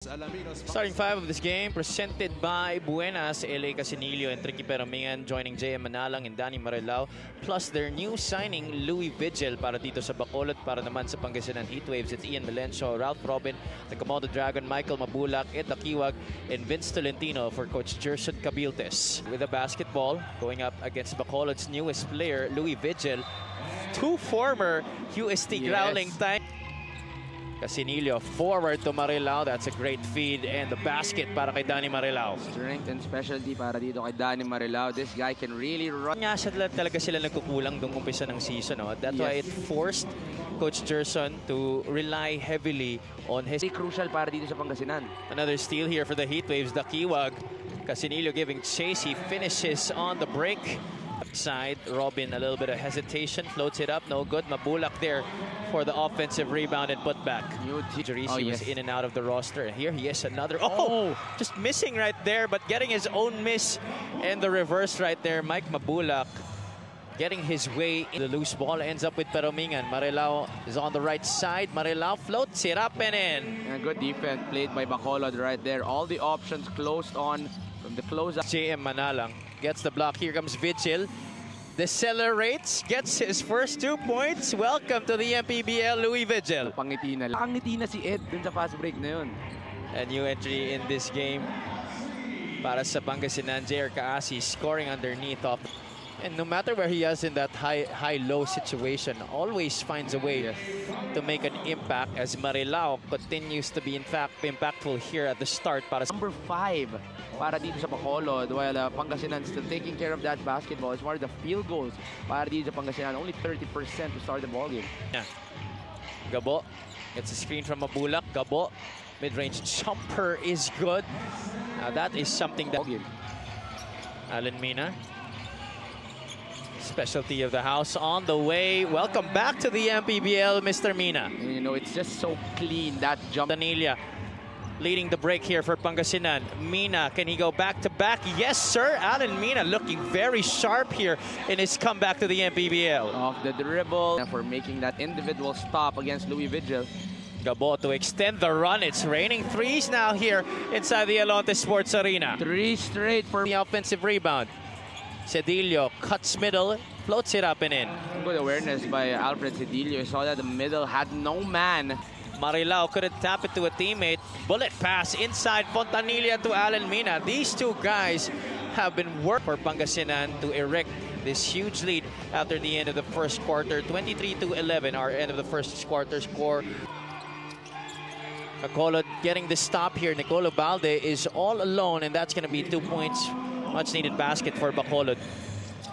Starting five of this game presented by Buenas, LA Casinillo and Tricky Peromingan, joining JM Manalang and Danny Marilao, plus their new signing Louis Vigil para dito sa Bacolod. Para naman sa Pangasinan Heatwaves, it's Ian Melencio, Ralph Robin, the Komodo Dragon, Michael Mabulak, Ed Akiwag, and Vince Tolentino for Coach Jerson Cabiltes. With a basketball going up against Bacolod's newest player, Louis Vigil, two former UST Growling time. Casinillo forward to Marilao. That's a great feed. And the basket para kay Danny Marilao. Strength and specialty para dito kay Danny Marilao. This guy can really run. Nga siya talaga sila nagkukulang nung umpisa ng season. No? That's why it forced Coach Jerson to rely heavily on his... Crucial para dito sa Pangasinan. Another steal here for the Heatwaves. Dakiwag. Casinillo giving chase. He finishes on the break. Side, Robin a little bit of hesitation, floats it up, no good. Mabulak there for the offensive rebound and put back. He was in and out of the roster. And here he is, another. Oh, just missing right there, but getting his own miss and the reverse right there. Mike Mabulak getting his way. The loose ball ends up with Peromingan. Marilao is on the right side. Marilao floats it up and in. And a good defense played by Bacolod right there. All the options closed on from the closeout. JM Manalang gets the block. Here comes Vigil. Decelerates, gets his first 2 points. Welcome to the Mpbl, Louis Vigil. Pangiti na si Ed dun sa fast break na yun. A new entry in this game para sa Pangasinan. JR Kaasi scoring underneath off. And no matter where he is in that high-low situation, always finds a way to make an impact, as Marilao continues to be impactful here at the start. Para Number 5 para dito sa Bacolod, while Pangasinan still taking care of that basketball. It's more the field goals para dito sa Pangasinan. Only 30% to start the ball game. Yeah. Gabo gets a screen from Mabulak. Gabo, mid-range jumper is good. Now that is something that... Alan Mina, specialty of the house on the way. Welcome back to the Mpbl, Mr. Mina. And you know, it's just so clean, that jump. Danilia leading the break here for Pangasinan. Mina, can he go back-to-back? Yes, sir. Alan Mina looking very sharp here in his comeback to the Mpbl. Off the dribble for making that individual stop against Louis Vigil. Gabo to extend the run. It's raining threes now here inside the Alonte Sports Arena. 3 straight for the offensive rebound. Cedillo cuts middle, floats it up and in. Good awareness by Alfred Cedillo. Saw that the middle had no man. Marilao couldn't tap it to a teammate. Bullet pass inside Fontanilla to Alan Mina. These two guys have been working for Pangasinan to erect this huge lead after the end of the first quarter. 23-11, our end of the first quarter score. Bacolod getting the stop here. Nicolo Balde is all alone, and that's going to be 2 points. Much needed basket for Bacolod.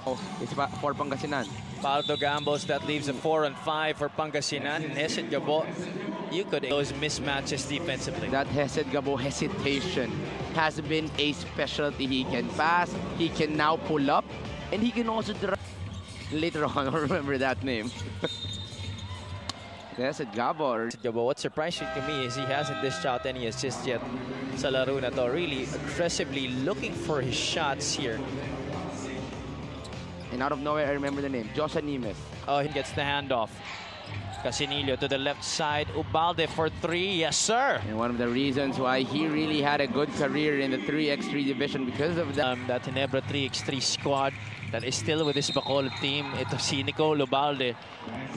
Oh, it's for Pangasinan. Paldo Gambos, that leaves a 4 on 5 for Pangasinan. Hesed Gabo, you could those mismatches defensively. That Hesed Gabo hesitation has been a specialty. He can pass, he can now pull up, and he can also drive. Later on, I'll remember that name. Hesed Gabo. What's surprising to me is he hasn't dished out any assists yet sa laro na to. Really aggressively looking for his shots here. And out of nowhere, I remember the name, Josa Nimes. Oh, he gets the handoff. Casinillo to the left side. Ubalde for 3. Yes, sir. And one of the reasons why he really had a good career in the 3x3 division because of that. That Ginebra 3x3 squad that is still with this Bacolod team. Ito si Nicolo Ubalde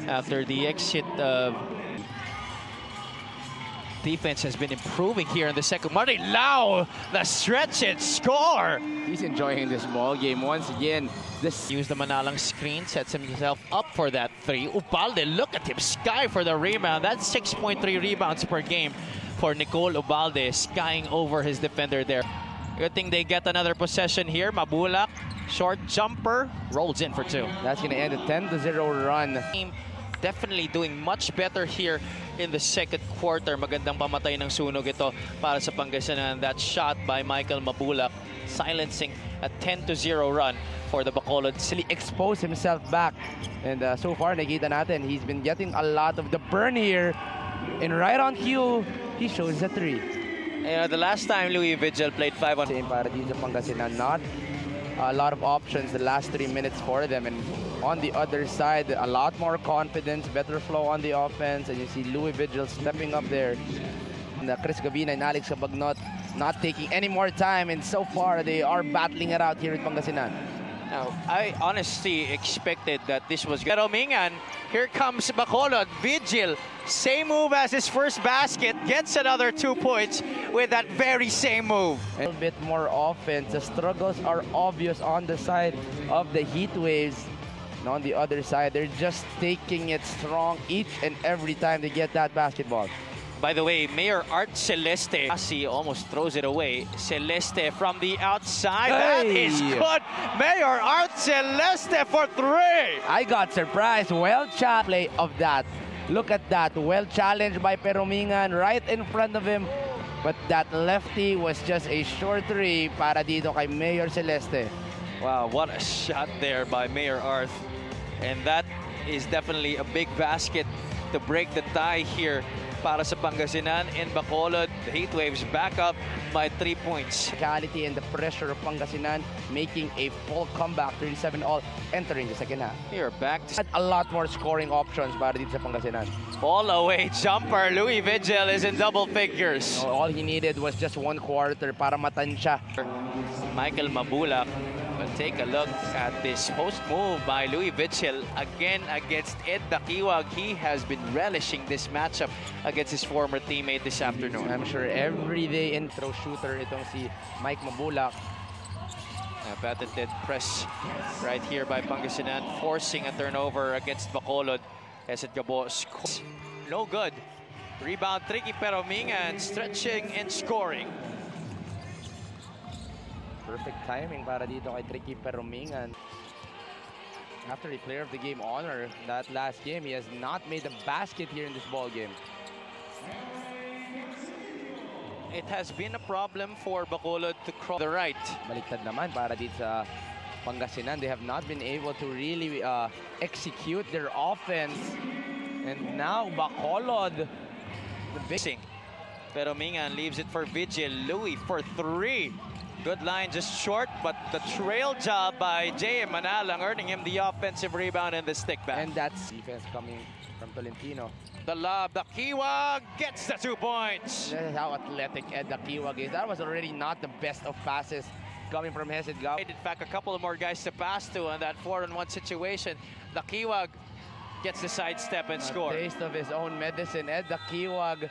after the exit of... Defense has been improving here in the second. Marilao, the stretch it, score! He's enjoying this ball game once again. Use the Manalang screen, sets himself up for that 3. Ubalde, look at him, sky for the rebound. That's 6.3 rebounds per game for Nicole Ubalde, skying over his defender there. Good thing they get another possession here. Mabulak, short jumper, rolls in for 2. That's going to end a 10-0 run. Definitely doing much better here in the second quarter. Magandang pamatay ng sunog ito para sa Pangasinan. That shot by Michael Mabulak, silencing a 10-0 run for the Bacolod. He exposed himself back. And so far, nakita natin, he's been getting a lot of the burn here. And right on cue, he shows a 3. The last time Louis Vigil played 5 on... Para dito sa Pangasinan, not a lot of options the last 3 minutes for them. And on the other side, a lot more confidence, better flow on the offense. And you see Louis Vigil stepping up there. Chris Gavina and Alex Cabagnot not taking any more time, and so far they are battling it out here in Pangasinan. Now, I honestly expected that this was Pero Mingan. Here comes Bacolod. Vigil, same move as his first basket, gets another 2 points with that very same move. A little bit more offense. The struggles are obvious on the side of the Heatwaves. And on the other side, they're just taking it strong each and every time they get that basketball. By the way, Mayor Art Celeste almost throws it away. Celeste from the outside. That is good. Mayor Art Celeste for 3. I got surprised. Well challenged play of that. Look at that. Well challenged by Peromingan right in front of him. But that lefty was just a short 3 para dito kay Mayor Celeste. Wow, what a shot there by Mayor Art. And that is definitely a big basket to break the tie here para sa Pangasinan and Bacolod. The Heatwaves back up by 3 points. Physicality and the pressure of Pangasinan making a full comeback, 37-all, entering the second half. Here, back to a lot more scoring options para dito sa Pangasinan. ball away jumper. Louis Vigil is in double figures. All he needed was just 1 quarter para matansya. Michael Mabulak. But take a look at this post move by Louis Vigil again against Ed Dakiwag. He has been relishing this matchup against his former teammate this afternoon. I'm sure every day intro shooter itong si Mike Mabulak. A patented press right here by Pangasinan, forcing a turnover against Bacolod. Esed Gabo scores. No good. Rebound tricky pero Mingan stretching and scoring. Perfect timing para dito kay Tricky Peromingan. After the player of the game honor that last game, he has not made a basket here in this ball game. It has been a problem for Bacolod to cross the right. Baliktad naman para dito sa Pangasinan. They have not been able to really execute their offense. And now Bacolod, the big... Pero Mingan leaves it for Vigil. Louis for 3. Good line, just short, but the trail job by J.M. Manalang earning him the offensive rebound and the stick back. And that's defense coming from Tolentino. The lob, Dakiwag gets the 2 points. This is how athletic Ed Dakiwag is. That was already not the best of passes coming from Hesed Gao. In fact, a couple of more guys to pass to on that 4-on-1 situation. Dakiwag gets the sidestep and score. Taste of his own medicine. Ed Dakiwag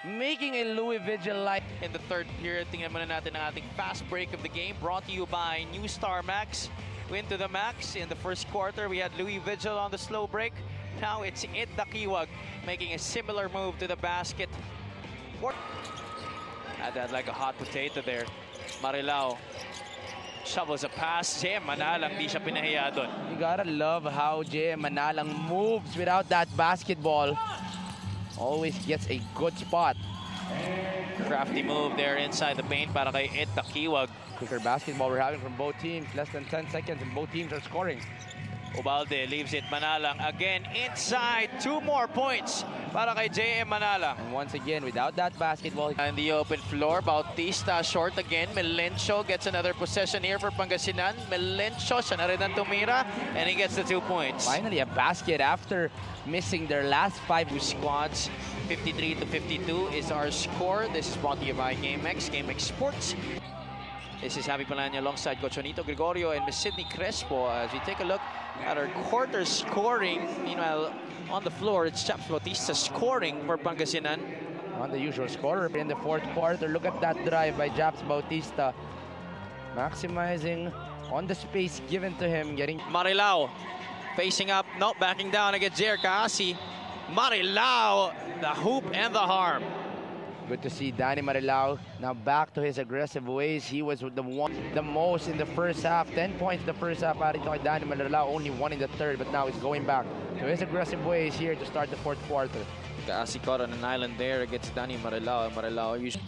making a Louis Vigil light. In the third period, tingnan muna natin ang ating fast break of the game brought to you by New Star Max. Win to the max. In the first quarter, we had Louis Vigil on the slow break. Now it's Ed Dakiwag making a similar move to the basket. Had that like a hot potato there. Marilao shovels a pass. J.M. Manalang, di siya pinahiya doon. You gotta love how J.M. Manalang moves without that basketball. Always gets a good spot. Crafty move there inside the paint para kay Ed Dakiwag. Quicker basketball we're having from both teams. Less than 10 seconds and both teams are scoring. Ubalde leaves it Manalang again inside. 2 more points para kay J.M. Manalang. And once again, without that basketball. And the open floor, Bautista short again. Melencio gets another possession here for Pangasinan. Melencio, siya na rin ang tumira, and he gets the 2 points. Finally, a basket after missing their last 5 squads. 53-52 is our score. This is brought to you by GameX, GameX Sports. This is Javi Palanya alongside Coach Juanito Gregorio and Miss Sydney Crespo as we take a look at our quarter scoring. Meanwhile, on the floor, it's Chaps Bautista scoring for Pangasinan. On the usual scorer in the fourth quarter. Look at that drive by Japs Bautista. Maximizing on the space given to him. Getting Marilao facing up, no, backing down against Jer Kaasi. Marilao, the hoop and the harm. Good to see Danny Marilao now back to his aggressive ways. He was the most in the first half. 10 points in the first half. Danny Marilao only 1 in the third, but now he's going back to his aggressive ways here to start the fourth quarter. Kaasi caught on an island there against Danny Marilao.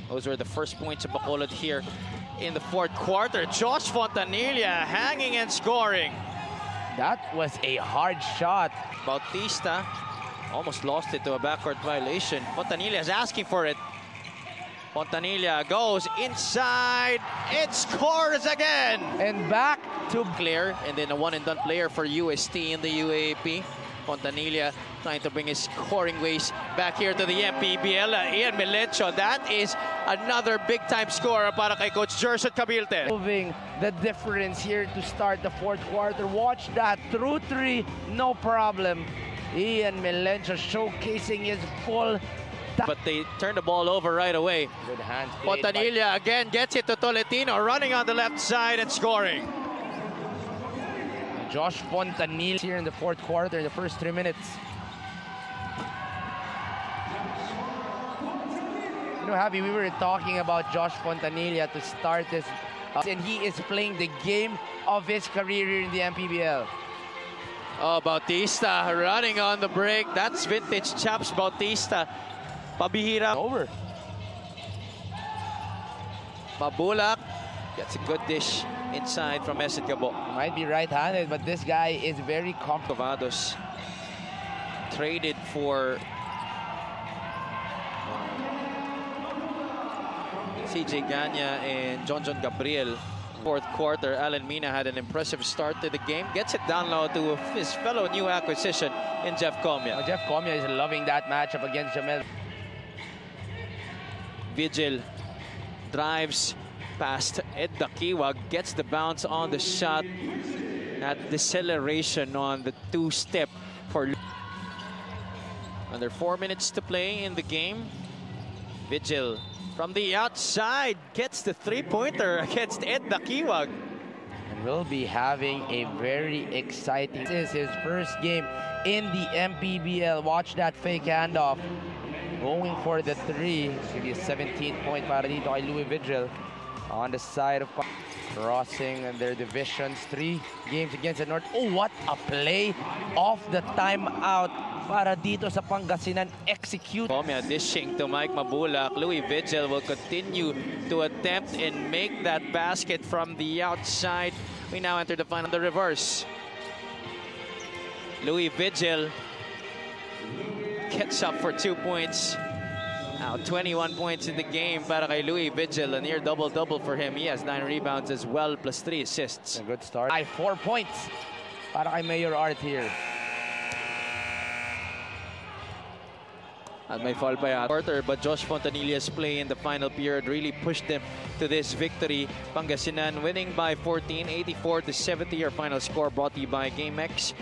Those were the first points of Bacolod here in the fourth quarter. Josh Fontanilla hanging and scoring. That was a hard shot. Bautista almost lost it to a backcourt violation. Fontanilla is asking for it. Fontanilla goes inside. It scores again. And back to clear. And then a one-and-done player for UST in the UAP. Fontanilla trying to bring his scoring ways back here to the Mpbl. Ian Melencio, that is another big-time scorer para kay Coach Jerson Cabilte. Moving the difference here to start the fourth quarter. Watch that, through three, no problem. Ian Melencio showcasing his full. But they turned the ball over right away. Good hands. Fontanilla again gets it to Tolentino, running on the left side and scoring. Josh Fontanilla here in the fourth quarter, in the first 3 minutes. You know, Javi, we were talking about Josh Fontanilla to start this, and he is playing the game of his career here in the Mpbl. Oh, Bautista running on the break. That's vintage Chaps Bautista. Pabihira. Over. Mabulak gets a good dish inside from Eset Gabo. Might be right-handed, but this guy is very comfortable. Covados traded for CJ Ganya and John Gabriel. Fourth quarter, Alan Mina had an impressive start to the game. Gets it down low to his fellow new acquisition in Jeff Comia. Jeff Comia is loving that matchup against Jamel. Vigil drives past Ed Dakiwag, gets the bounce on the shot. That deceleration on the two-step for under 4 minutes to play in the game. Vigil from the outside gets the three-pointer against Ed Dakiwag. And we'll be having a very exciting. This is his first game in the Mpbl. Watch that fake handoff. Going for the three. It's going to be a 17th point para dito kay Louis Vigil. On the side of crossing their divisions. 3 games against the North. Oh, what a play off the timeout para dito sa Pangasinan. Execute. Comia dishing to Mike Mabulak. Louis Vigil will continue to attempt and make that basket from the outside. We now enter the final, the reverse. Louis Vigil gets up for 2 points. Now 21 points in the game para kay Louis Vigil. A near double-double for him. He has 9 rebounds as well, plus 3 assists. A good start. 4 points para kay Mayor Art here. At may foul pa yata quarter, but Josh Fontanilla's play in the final period really pushed them to this victory. Pangasinan winning by 14, 84-70. Our final score brought to you by GameX.